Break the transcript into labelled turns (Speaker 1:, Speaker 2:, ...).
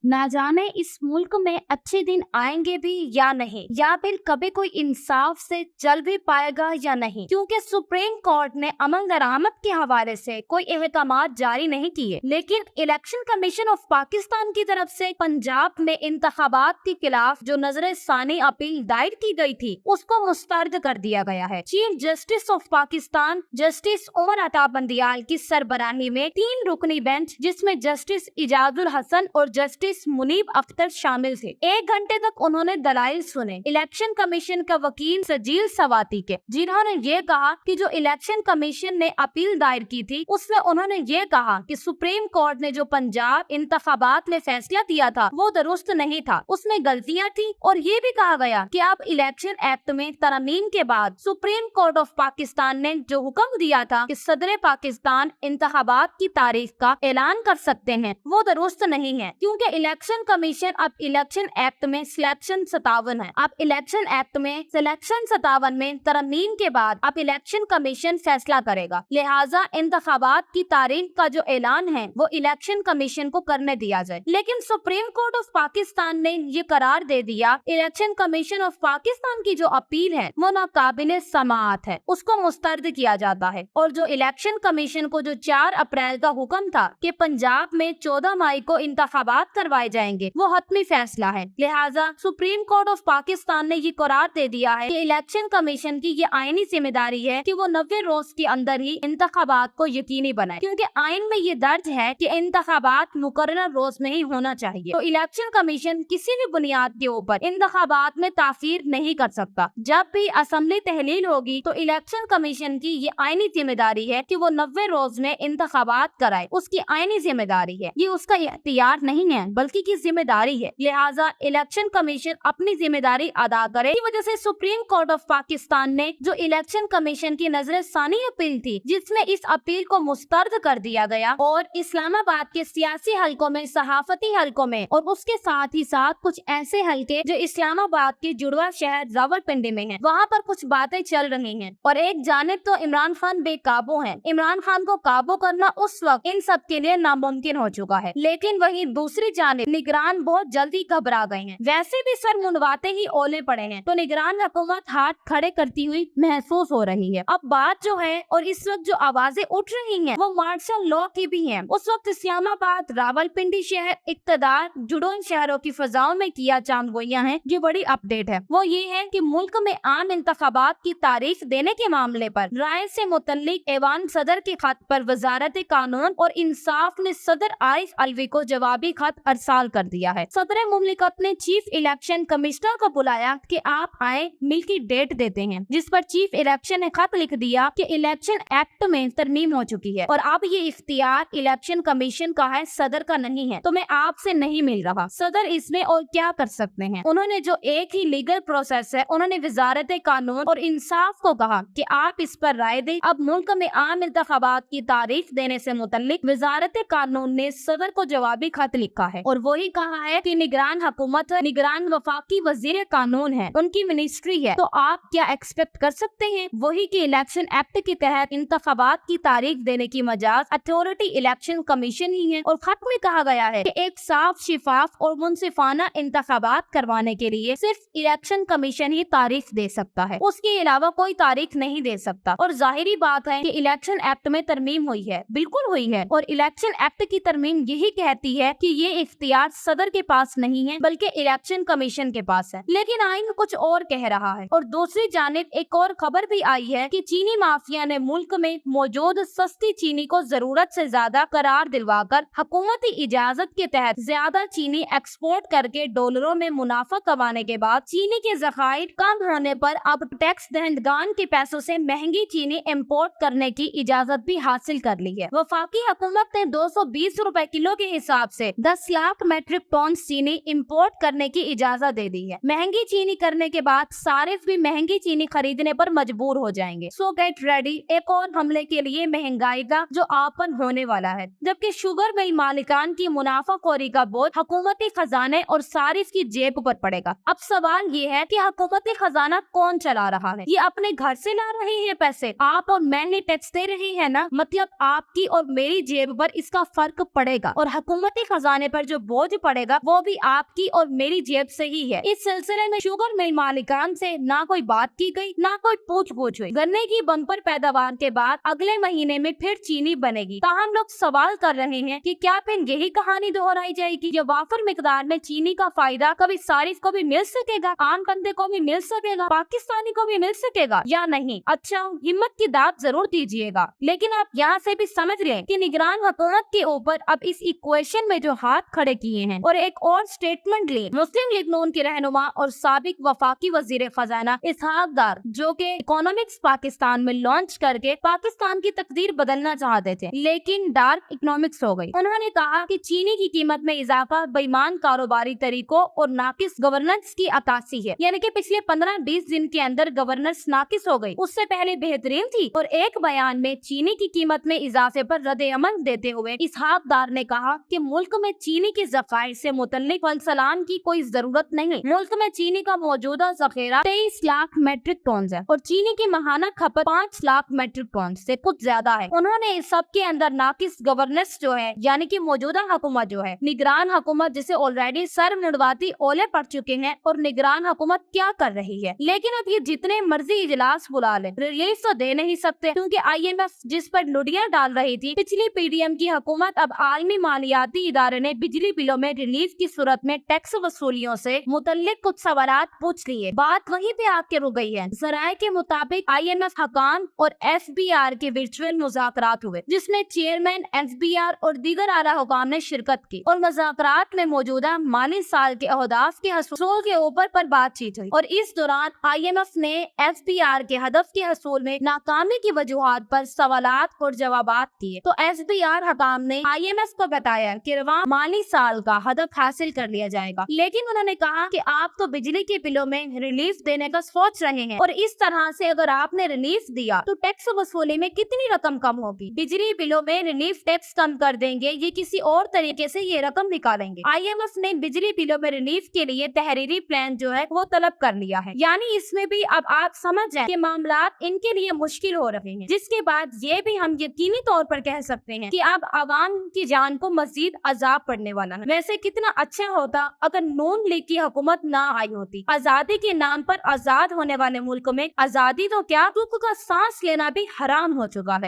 Speaker 1: ना जाने इस मुल्क में अच्छे दिन आएंगे भी या नहीं, या फिर कभी कोई इंसाफ से चल भी पाएगा या नहीं, क्योंकि सुप्रीम कोर्ट ने अमल दरामद के हवाले से कोई अहकामात जारी नहीं किए। लेकिन इलेक्शन कमीशन ऑफ पाकिस्तान की तरफ से पंजाब में इंतखाबात के खिलाफ जो नजर सानी अपील दायर की गई थी उसको मुस्तरद कर दिया गया है। Chief justice of Pakistan justice Umar Ata Bandial की सरबराही में 3 रुकनी बेंच, जिसमें जस्टिस इजाजुल हसन और जस्टिस मुनीब अख्तर शामिल थे, 1 घंटे तक उन्होंने दलाइल सुने इलेक्शन कमीशन का वकील सजील सवाती के, जिन्होंने ये कहा कि जो इलेक्शन कमीशन ने अपील दायर की थी उसमें उन्होंने ये कहा कि सुप्रीम कोर्ट ने जो पंजाब इंतखाबात में फैसला दिया था वो दुरुस्त नहीं था, उसमें गलतियां थी। और ये भी कहा गया कि आप इलेक्शन एक्ट में तरमीम के बाद सुप्रीम कोर्ट ऑफ पाकिस्तान ने जो हुक्म दिया था कि सदर पाकिस्तान इंतखाबात की तारीख का ऐलान कर सकते हैं वो दुरुस्त नहीं है, क्योंकि इलेक्शन कमीशन अब इलेक्शन एक्ट में सिलेक्शन 57 है। अब इलेक्शन एक्ट में सिलेक्शन 57 में तरमीम के बाद अब इलेक्शन कमीशन फैसला करेगा, लिहाजा इंतखाबात की तारीख का जो ऐलान है वो इलेक्शन कमीशन को करने दिया जाए। लेकिन सुप्रीम कोर्ट ऑफ पाकिस्तान ने ये करार दे दिया इलेक्शन कमीशन ऑफ पाकिस्तान की जो अपील है वो नाकाबिले समाअत है, उसको मुस्तरद किया जाता है। और जो इलेक्शन कमीशन को जो 4 अप्रैल का हुक्म था कि पंजाब में 14 मई को इंतखाबात करवाए जाएंगे वो हतमी फैसला है, लिहाजा सुप्रीम कोर्ट ऑफ पाकिस्तान ने ये करार दे दिया है कि इलेक्शन कमीशन की ये आईनी जिम्मेदारी है कि वो 90 रोज के अंदर ही इंतखाबात को यकीनी बनाए, क्योंकि आइन में ये दर्ज है कि इंतखाबात मुकर्रर रोज में ही होना चाहिए। तो इलेक्शन कमीशन किसी भी बुनियाद के ऊपर इंतखाबात में ताखीर नहीं कर सकता। जब भी असेंबली तहलील होगी तो इलेक्शन कमीशन की ये आईनी जिम्मेदारी है कि वो 90 रोज में इंतखाबात कराए, उसकी आईनी जिम्मेदारी है, ये उसका इख्तियार नहीं है बल्कि की जिम्मेदारी है। लिहाजा इलेक्शन कमीशन अपनी जिम्मेदारी अदा करे। इस वजह से सुप्रीम कोर्ट ऑफ पाकिस्तान ने जो इलेक्शन कमीशन की नजर सानी अपील थी जिसमें इस अपील को मुस्तरद कर दिया गया और इस्लामाबाद के सियासी हलकों में, सहाफती हलकों में और उसके साथ ही साथ कुछ ऐसे हलके जो इस्लामाबाद के जुड़वा शहर रावलपिंडी में हैं, वहाँ पर कुछ बातें चल रही हैं। और एक जानिब तो इमरान खान बेकाबू हैं, इमरान खान को काबू करना उस वक्त इन सब के लिए नामुमकिन हो चुका है, लेकिन वहीं दूसरी जानिब निगरान बहुत जल्दी घबरा गए हैं। वैसे भी सर मुंडवाते ही ओले पड़े हैं तो निगरान हुकूमत हाथ खड़े करती हुई महसूस हो रही है। अब बात जो है और इस वक्त जो आवाजें उठ रही हैं वो मार्शल लॉ की भी हैं। उस वक्त इस्लामाबाद, रावलपिंडी शहर, इक्तदार, जुड़ों शहरों की फजाओं में किया चांदगोइयां हैं। जो बड़ी अपडेट है वो ये है कि मुल्क में आम इंतखाबात की तारीख देने के मामले पर राय से मुतल्लिक ऐवान सदर के खत पर वजारत कानून और इंसाफ ने सदर आरिफ अलवी को जवाबी खत अरसाल कर दिया है। सदर मुमलिकत ने चीफ इलेक्शन कमिश्नर को बुलाया कि आप आए, मिल की डेट देते हैं, जिस पर चीफ इलेक्शन ने खत लिख दिया कि इलेक्शन एक्ट में तरमीम हो चुकी है और अब ये इख्तियार इलेक्शन कमीशन का है, सदर का नहीं है, तो मैं आपसे नहीं मिल रहा। सदर इसमें और क्या कर सकते हैं? उन्होंने जो एक ही लीगल प्रोसेस है, उन्होंने वजारत कानून और इंसाफ को कहा कि आप इस पर राय दें। अब मुल्क में आम इंतखाबात की तारीख देने से मुतल्लिक वजारत कानून ने सदर को जवाबी खत लिखा है और वही कहा है कि निगरान हुकूमत, निगरान वफाकी वजीर कानून है, उनकी मिनिस्ट्री है, तो आप क्या एक्सपेक्ट कर सकते हैं? वही कि इलेक्शन एक्ट के तहत इंतखाबात की तारीख देने की मजाज अथॉरिटी इलेक्शन कमीशन ही है। और खत में कहा गया है कि एक साफ, शिफाफ और मुनसिफाना इंतखाबात करवाने के लिए सिर्फ इलेक्शन कमीशन ही तारीख दे सकता है, उसके अलावा कोई तारीख नहीं दे सकता। और जाहिरी बात है कि इलेक्शन एक्ट में तरमीम हुई है, बिल्कुल हुई है, और इलेक्शन एक्ट की तरमीम यही कहती है कि ये इख्तियार सदर के पास नहीं है बल्कि इलेक्शन कमीशन के पास है। लेकिन आइन कुछ और कह रहा है। और दूसरी जानिब एक और खबर भी आई है कि चीनी माफिया ने मुल्क में मौजूद सस्ती चीनी को जरूरत से ज्यादा करार दिलवाकर हुकूमती इजाजत के तहत ज्यादा चीनी एक्सपोर्ट करके डॉलरों में मुनाफा कमाने के बाद चीनी के ज़खायर कम होने पर अब टैक्स दहंदगान के पैसों से महंगी चीनी इम्पोर्ट करने की इजाजत भी हासिल कर ली है। वफाकी हुकूमत ने 220 रुपए किलो के हिसाब से 10 लाख मेट्रिक टन चीनी इम्पोर्ट करने की इजाजत दे दी है। महंगी चीनी करने के बाद सारिफ भी महंगी चीनी खरीदने पर मजबूर हो जाएंगे। सो गेट रेडी एक और हमले के लिए महंगाई का जो आपन होने वाला है। जबकि शुगर मिल मालिकान की मुनाफाखोरी का बोझ हुकूमती खजाने और सारिफ की जेब पर पड़ेगा। अब सवाल ये है कि हुकूमती खजाना कौन चला रहा है? ये अपने घर से ला रहे हैं पैसे, आप और मैं ही टैक्स दे रहे हैं ना, मतलब आपकी और मेरी जेब पर इसका फर्क पड़ेगा। और हुकूमती खजाने पर जो जो बोझ पड़ेगा वो भी आपकी और मेरी जेब से ही है। इस सिलसिले में शुगर मिल मालिकान से ना कोई बात की गई, ना कोई पूछ हुई। गन्ने की बम्पर पैदावार के बाद अगले महीने में फिर चीनी बनेगी। ताहम लोग सवाल कर रहे हैं कि क्या फिर यही कहानी दोहराई जाएगी? ये वाफर मिकदार में चीनी का फायदा कभी सारिफ को भी मिल सकेगा, आम बंदे को भी मिल सकेगा, पाकिस्तानी को भी मिल सकेगा या नहीं? अच्छा, हिम्मत की दाद जरूर दीजिएगा, लेकिन आप यहाँ से भी समझ लें कि निगरान हुकूमत के ऊपर अब इस इक्वेशन में जो हाथ खड़े किए हैं। और एक और स्टेटमेंट ली मुस्लिम लीग नून के रहनुमा और साबिक वफाकी वजीर खजाना इसहाक डार, जो के इकोनॉमिक्स पाकिस्तान में लॉन्च करके पाकिस्तान की तकदीर बदलना चाहते थे, लेकिन डार्क इकोनॉमिक्स हो गई। उन्होंने कहा कि चीनी की कीमत में इजाफा बेईमान कारोबारी तरीकों और नाकिस गवर्नेंस की अक्सी है, यानी कि पिछले 15-20 दिन के अंदर गवर्नेंस नाकिस हो गई, उससे पहले बेहतरीन थी। और एक बयान में चीनी की कीमत में इजाफे पर रद्द अमल देते हुए इसहाक डार ने कहा कि मुल्क में चीनी के ज़खायर से मुतल्लिक फलसलान की कोई जरूरत नहीं। मुल्क में चीनी का मौजूदा जखीरा 23 लाख मेट्रिक टन है और चीनी की माहाना खपत 5 लाख मेट्रिक टन से कुछ ज्यादा है। उन्होंने इस सब के अंदर नाकिस गवर्नेंस जो है, यानी कि मौजूदा हुकूमत जो है, निगरान हुकूमत जिसे ऑलरेडी सर्व निड़वाती ओले पड़ चुके हैं, और निगरान हुकूमत क्या कर रही है। लेकिन अब ये जितने मर्जी इजलास बुला ले, रिलीफ तो दे नहीं सकते, क्योंकि IMF जिस पर लुड़ियां डाल रही थी पिछली PDM की हुकूमत, अब आलमी मालियाती इदारे ने बिजली बिलों में रिलीफ की सूरत में टैक्स वसूलियों से मुतल्लिक कुछ सवालात पूछ लिए। बात वहीं पे आके रुक गई है। जराये के मुताबिक IMF हकाम और FBR के वर्चुअल मुज़ाकरात हुए, जिसमें चेयरमैन FBR और दीगर आला हुकाम ने शिरकत की, और मुज़ाकरात में मौजूदा माली साल के अहदाफ के हसूल के ऊपर पर बातचीत हुई। और इस दौरान IMF ने FBR के हदफ के हसूल में नाकामी की वजूहात पर सवालात और जवाबात दिए। तो FBR हकाम ने IMF को बताया कि रवां माली साल का हदफ हासिल कर लिया जाएगा, लेकिन उन्होंने कहा कि आप तो बिजली के बिलों में रिलीफ देने का सोच रहे हैं, और इस तरह से अगर आपने रिलीफ दिया तो टैक्स वसूली में कितनी रकम कम होगी। बिजली बिलों में रिलीफ टैक्स कम कर देंगे, ये किसी और तरीके से ये रकम निकालेंगे। IMF ने बिजली बिलों में रिलीफ के लिए तहरीरी प्लान जो है वो तलब कर लिया है। यानी इसमें भी अब आप समझ जाएं कि मामलात इनके लिए मुश्किल हो रहे हैं, जिसके बाद ये भी हम यकीनी तौर पर कह सकते हैं कि अब आवाम की जान को मजीद अजाब पड़ने वाला है। वैसे कितना अच्छा होता अगर नून लीग की हुकूमत ना आई होती। आजादी के नाम पर आजाद होने वाले मुल्क में आजादी तो क्या, दुख का सांस लेना भी हराम हो चुका है।